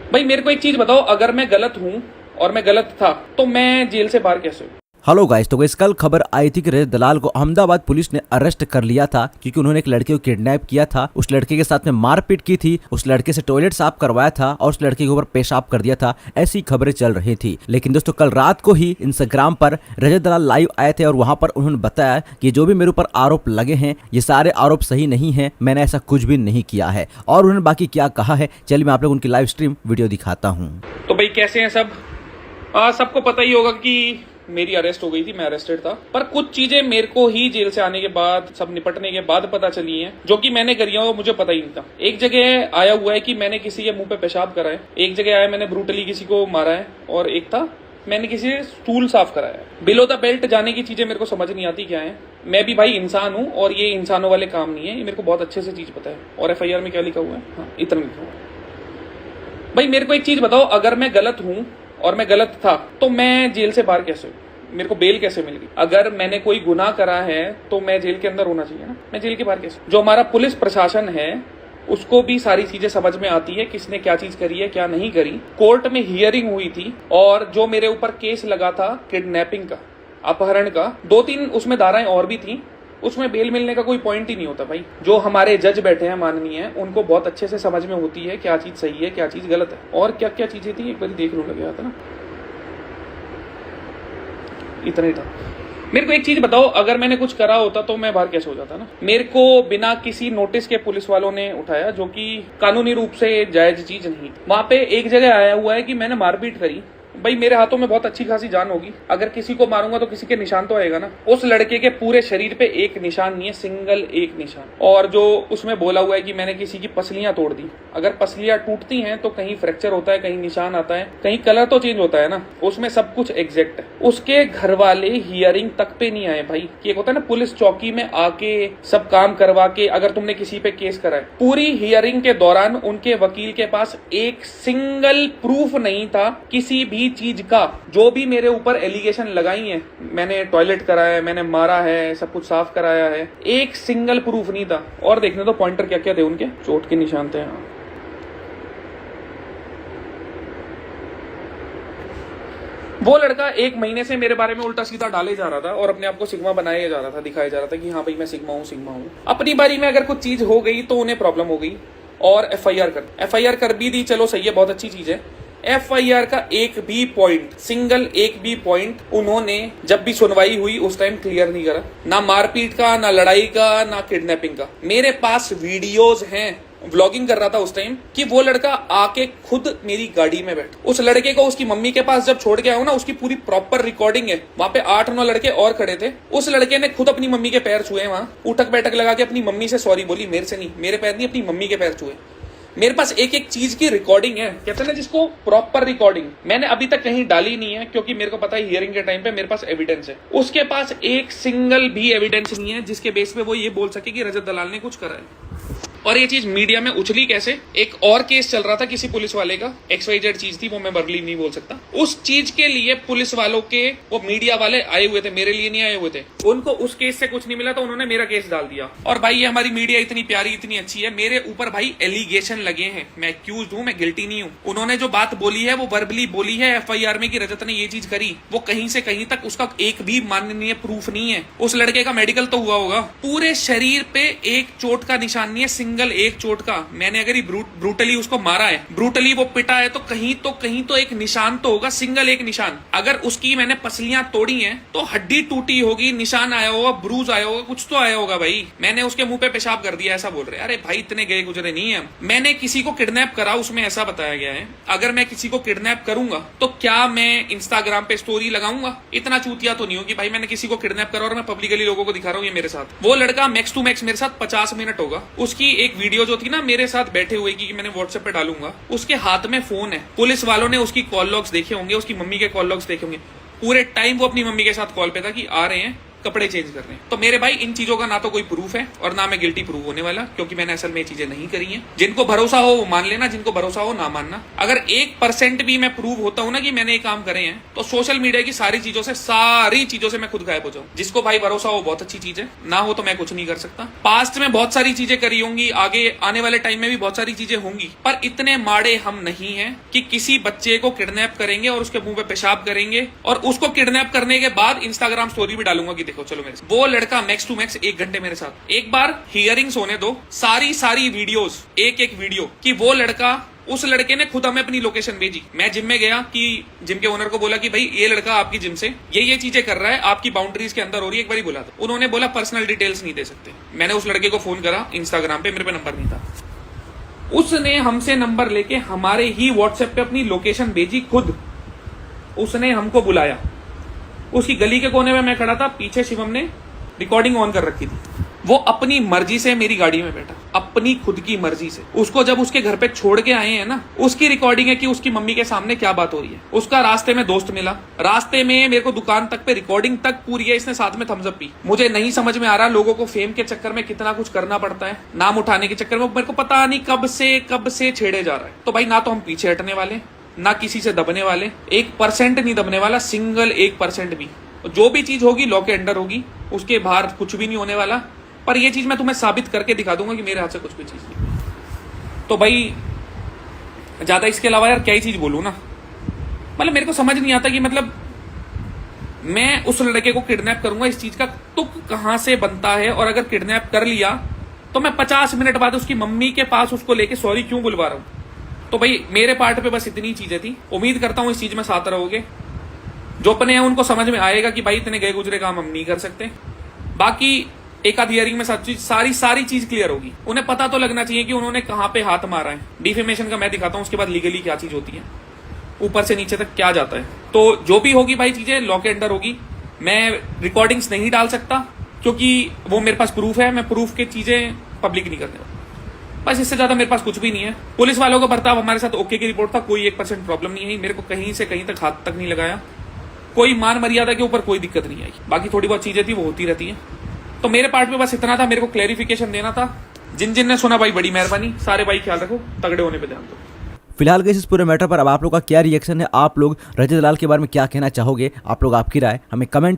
भाई मेरे को एक चीज बताओ, अगर मैं गलत हूँ और मैं गलत था तो मैं जेल से बाहर कैसे हूँ? हेलो गाइस, तो कल खबर आई थी कि रजत दलाल को अहमदाबाद पुलिस ने अरेस्ट कर लिया था क्योंकि उन्होंने एक लड़के को किडनैप किया था। उस लड़के के साथ में मारपीट की थी, उस लड़के से टॉयलेट साफ करवाया था और उस लड़के के ऊपर पेशाब कर दिया था। ऐसी खबरें चल रही थी। लेकिन दोस्तों, कल रात को ही इंस्टाग्राम पर रजत दलाल लाइव आए थे और वहां पर उन्होंने बताया कि जो भी मेरे ऊपर आरोप लगे हैं ये सारे आरोप सही नहीं है, मैंने ऐसा कुछ भी नहीं किया है। और उन्होंने बाकी क्या कहा है, चलिए मैं आप लोग उनकी लाइव स्ट्रीम वीडियो दिखाता हूँ। तो भाई कैसे हैं सब? सबको पता ही होगा कि मेरी अरेस्ट हो गई थी, मैं अरेस्टेड था। पर कुछ चीजें मेरे को ही जेल से आने के बाद, सब निपटने के बाद पता चली हैं, जो कि मैंने करी है वो मुझे पता ही नहीं था। एक जगह आया हुआ है कि मैंने किसी के मुंह पे पेशाब करा है, एक जगह आया मैंने ब्रूटली किसी को मारा है, और एक था मैंने किसी से स्टूल साफ कराया है। बिलो द बेल्ट जाने की चीजें मेरे को समझ नहीं आती क्या है। मैं भी भाई इंसान हूँ और ये इंसानों वाले काम नहीं है, ये मेरे को बहुत अच्छे से चीज पता है। और FIR में क्या लिखा हुआ है? हाँ, इतना लिखा हुआ है। भाई मेरे को एक चीज बताओ, अगर मैं गलत हूँ और मैं गलत था तो मैं जेल से बाहर कैसे हूँ? मेरे को बेल कैसे मिल गई? अगर मैंने कोई गुनाह करा है तो मैं जेल के अंदर होना चाहिए ना, मैं जेल के बाहर कैसे? जो हमारा पुलिस प्रशासन है उसको भी सारी चीजें समझ में आती है, किसने क्या चीज करी है क्या नहीं करी। कोर्ट में हियरिंग हुई थी और जो मेरे ऊपर केस लगा था किडनैपिंग का, अपहरण का, 2-3 उसमें धाराएं और भी थी, उसमें बेल मिलने का कोई पॉइंट ही नहीं होता भाई। जो हमारे जज बैठे हैं माननीय, उनको बहुत अच्छे से समझ में होती है क्या चीज सही है क्या चीज गलत है। और क्या क्या चीजें थी एक बार देख लो, लग गया था ना, इतना ही था। मेरे को एक चीज बताओ, अगर मैंने कुछ करा होता तो मैं बाहर कैसे हो जाता ना? मेरे को बिना किसी नोटिस के पुलिस वालों ने उठाया, जो कि कानूनी रूप से जायज चीज नहीं। वहां पे एक जगह आया हुआ है कि मैंने मारपीट करी। भाई मेरे हाथों में बहुत अच्छी खासी जान होगी, अगर किसी को मारूंगा तो किसी के निशान तो आएगा ना। उस लड़के के पूरे शरीर पे एक निशान नहीं है, सिंगल एक निशान। और जो उसमें बोला हुआ है कि मैंने किसी की पसलियां तोड़ दी, अगर पसलियां टूटती हैं तो कहीं फ्रैक्चर होता है, कहीं निशान आता है, कहीं कलर तो चेंज होता है ना, उसमें सब कुछ एग्जैक्ट है। उसके घर वाले हियरिंग तक पे नहीं आए भाई, कि एक होता है ना पुलिस चौकी में आके सब काम करवा के, अगर तुमने किसी पे केस करा है, पूरी हियरिंग के दौरान उनके वकील के पास एक सिंगल प्रूफ नहीं था किसी भी चीज का। जो भी मेरे ऊपर एलिगेशन लगाई है, मैंने टॉयलेट कराया है, मैंने मारा है, सब कुछ साफ कराया है, एक सिंगल प्रूफ नहीं था। और देखने तो पॉइंटर क्या क्या थे उनके, चोट के निशान थे। वो लड़का 1 महीने से मेरे बारे में उल्टा सीधा डाले जा रहा था और अपने आप को सिग्मा बनाया जा रहा था, दिखाया जा रहा था कि हाँ भाई मैं सिग्मा हूँ। अपनी बारी में अगर कुछ चीज हो गई तो उन्हें प्रॉब्लम हो गई और FIR कर भी दी, चलो सही है, बहुत अच्छी चीज है। FIR का एक भी पॉइंट, सिंगल एक भी पॉइंट उन्होंने जब भी सुनवाई हुई उस टाइम क्लियर नहीं करा, ना मारपीट का, ना लड़ाई का, ना किडनैपिंग का। मेरे पास वीडियोज हैं, व्लॉगिंग कर रहा था उस टाइम, कि वो लड़का आके खुद मेरी गाड़ी में बैठ, उस लड़के को उसकी मम्मी के पास जब छोड़ के आया हूं ना, उसकी पूरी प्रॉपर रिकॉर्डिंग है। वहां पे 8-9 लड़के और खड़े थे, उस लड़के ने खुद अपनी मम्मी के पैर छुए, वहां उठक बैठक लगा के अपनी मम्मी से सॉरी बोली, मेरे से नहीं, मेरे पैर नहीं, अपनी मम्मी के पैर छुए। मेरे पास एक एक चीज की रिकॉर्डिंग है, कहते हैं ना जिसको प्रॉपर रिकॉर्डिंग। मैंने अभी तक कहीं डाली नहीं है क्योंकि मेरे को पता है हियरिंग के टाइम पे मेरे पास एविडेंस है। उसके पास एक सिंगल भी एविडेंस नहीं है जिसके बेस पे वो ये बोल सके कि रजत दलाल ने कुछ करा है। और ये चीज मीडिया में उछली कैसे? एक और केस चल रहा था किसी पुलिस वाले का, XYZ चीज थी, वो मैं वर्गली नहीं बोल सकता। उस चीज के लिए पुलिस वालों के वो मीडिया वाले आए हुए थे, मेरे लिए नहीं आए हुए थे। उनको उस केस से कुछ नहीं मिला तो उन्होंने मेरा केस डाल दिया। और भाई ये हमारी मीडिया इतनी प्यारी, इतनी अच्छी है, मेरे ऊपर भाई एलिगेशन लगे हैं, मैं एक्यूज हूं, मैं गिल्टी नहीं हूं। उन्होंने जो बात बोली है वो वर्बली बोली है FIR में कि रजत ने ये चीज करी, वो कहीं से कहीं तक उसका एक भी माननीय प्रूफ नहीं है। उस लड़के का मेडिकल तो हुआ होगा, पूरे शरीर पे एक चोट का निशान नहीं है, सिंगल एक चोट का। मैंने अगर ब्रूटली उसको मारा है, ब्रूटली वो पिटा है, तो कहीं तो एक निशान तो होगा, सिंगल एक निशान। अगर उसकी मैंने पसलियां तोड़ी हैं तो हड्डी टूटी होगी, निशान आया होगा, ब्रूज आया होगा, कुछ तो आया होगा भाई। मैंने उसके मुंह पे पेशाब कर दिया ऐसा बोल रहे। अरे भाई इतने गए गुजरे नहीं है। मैंने किसी को किडनैप करा, उसमें ऐसा बताया गया है अगर मैं किसी को किडनैप करूंगा तो क्या मैं इंस्टाग्राम पे स्टोरी लगाऊंगा? इतना चूतिया तो नहीं होगी भाई मैंने किसी को किडनैप करा और मैं पब्लिकली लोगों को दिखा रहा हूं ये मेरे साथ। वो लड़का मैक्स टू मैक्स मेरे साथ 50 मिनट होगा। उसकी एक वीडियो जो थी ना मेरे साथ बैठे हुए की, मैंने व्हाट्सएप पे डालूंगा, उसके हाथ में फोन है। पुलिस वालों ने उसकी कॉल लॉग्स देखे होंगे, उसकी मम्मी के कॉल लॉग्स देखे होंगे। पूरे टाइम वो अपनी मम्मी के साथ कॉल पे था कि आ रहे हैं, कपड़े चेंज कर रहे हैं। तो मेरे भाई इन चीजों का ना तो कोई प्रूफ है और ना मैं गिल्टी प्रूव होने वाला, क्योंकि मैंने असल में ये चीजें नहीं करी हैं। जिनको भरोसा हो वो मान लेना, जिनको भरोसा हो ना मानना। अगर 1% भी मैं प्रूव होता हूं ना कि मैंने ये काम करे हैं, तो सोशल मीडिया की सारी चीजों से मैं खुद गायब हो जाऊं। जिसको भाई भरोसा हो बहुत अच्छी चीज है, ना हो तो मैं कुछ नहीं कर सकता। पास्ट में बहुत सारी चीजें करी होंगी, आगे आने वाले टाइम में भी बहुत सारी चीजें होंगी, पर इतने माड़े हम नहीं हैं कि किसी बच्चे को किडनैप करेंगे और उसके मुंह पे पेशाब करेंगे और उसको किडनैप करने के बाद इंस्टाग्राम स्टोरी भी डालूंगा कि देखो चलो मेरे साथ। वो लड़का मैक्स टू मैक्स 1 घंटे मेरे साथ, एक बार हियरिंग्स होने दो, सारी वीडियोस, एक वीडियो कि वो लड़का, उस लड़के ने खुद हमें अपनी लोकेशन भेजी। मैं जिम में गया कि जिम के ओनर को बोला कि भाई ये लड़का आपकी जिम से ये चीजें कर रहा है, आपकी बाउंड्रीज के अंदर हो रही है, एक बार ही बोला था। उन्होंने बोला पर्सनल डिटेल्स नहीं दे सकते। मैंने उस लड़के को फोन करा इंस्टाग्राम पे, मेरे पे नंबर नहीं था। उसने हमसे नंबर लेके हमारे ही व्हाट्सएप पे अपनी लोकेशन भेजी खुद। उसने हमको बुलाया, उसकी गली के कोने में मैं खड़ा था, पीछे शिवम ने रिकॉर्डिंग ऑन कर रखी थी। वो अपनी मर्जी से मेरी गाड़ी में बैठा, अपनी खुद की मर्जी से। उसको जब उसके घर पे छोड़ के आए हैं ना, उसकी रिकॉर्डिंग है कि उसकी मम्मी के सामने क्या बात हो रही है। उसका रास्ते में दोस्त मिला, रास्ते में मेरे को दुकान तक पे रिकॉर्डिंग तक पूरी है, इसने साथ में थम्स अप पी। मुझे नहीं समझ में आ रहा लोगों को फेम के चक्कर में कितना कुछ करना पड़ता है, नाम उठाने के चक्कर में। मेरे को पता नहीं कब से छेड़े जा रहा है। तो भाई ना तो हम पीछे हटने वाले, ना किसी से दबने वाले, 1% नहीं दबने वाला, सिंगल 1% भी। जो भी चीज होगी लॉ के अंडर होगी, उसके बाहर कुछ भी नहीं होने वाला। पर ये चीज मैं तुम्हें साबित करके दिखा दूंगा कि मेरे हाथ से कुछ भी चीज नहीं। तो भाई ज्यादा इसके अलावा यार क्या ही चीज बोलूं ना, मतलब मेरे को समझ नहीं आता कि मतलब मैं उस लड़के को किडनैप करूंगा, इस चीज का तुक कहां से बनता है। और अगर किडनैप कर लिया तो मैं 50 मिनट बाद उसकी मम्मी के पास उसको लेके सॉरी क्यों बुलवा रहा हूं। तो भाई मेरे पार्ट पे बस इतनी चीजें थी। उम्मीद करता हूं इस चीज में साथ रहोगे। जो अपने हैं उनको समझ में आएगा कि भाई इतने गए गुजरे काम हम नहीं कर सकते। बाकी एक आध हियरिंग में सारी चीज क्लियर होगी। उन्हें पता तो लगना चाहिए कि उन्होंने कहां पे हाथ मारा है। डिफेमेशन का मैं दिखाता हूं, उसके बाद लीगली क्या चीज होती है, ऊपर से नीचे तक क्या जाता है। तो जो भी होगी भाई चीजें लॉ के अंडर होगी। मैं रिकॉर्डिंग्स नहीं डाल सकता क्योंकि वो मेरे पास प्रूफ है। मैं प्रूफ की चीजें पब्लिक नहीं करने वाला। बस इससे ज्यादा मेरे पास कुछ भी नहीं है। पुलिस वालों का बर्ताव हमारे साथ ओके की रिपोर्ट था, कोई 1% प्रॉब्लम नहीं है। मेरे को कहीं से कहीं तक हाथ तक नहीं लगाया, कोई मान मर्यादा के ऊपर कोई दिक्कत नहीं आई। बाकी थोड़ी बहुत चीजें थी वो होती रहती है। तो मेरे पार्ट में बस इतना था, मेरे को क्लैरिफिकेशन देना था। जिन ने सुना भाई बड़ी मेहरबानी। सारे भाई ख्याल रखो, तगड़े होने पे ध्यान दो। फिलहाल इस पूरे मैटर पर अब आप लोग का क्या रिएक्शन है, आप लोग रजत दलाल के बारे में क्या कहना चाहोगे, आप लोग आपकी राय हमें कमेंट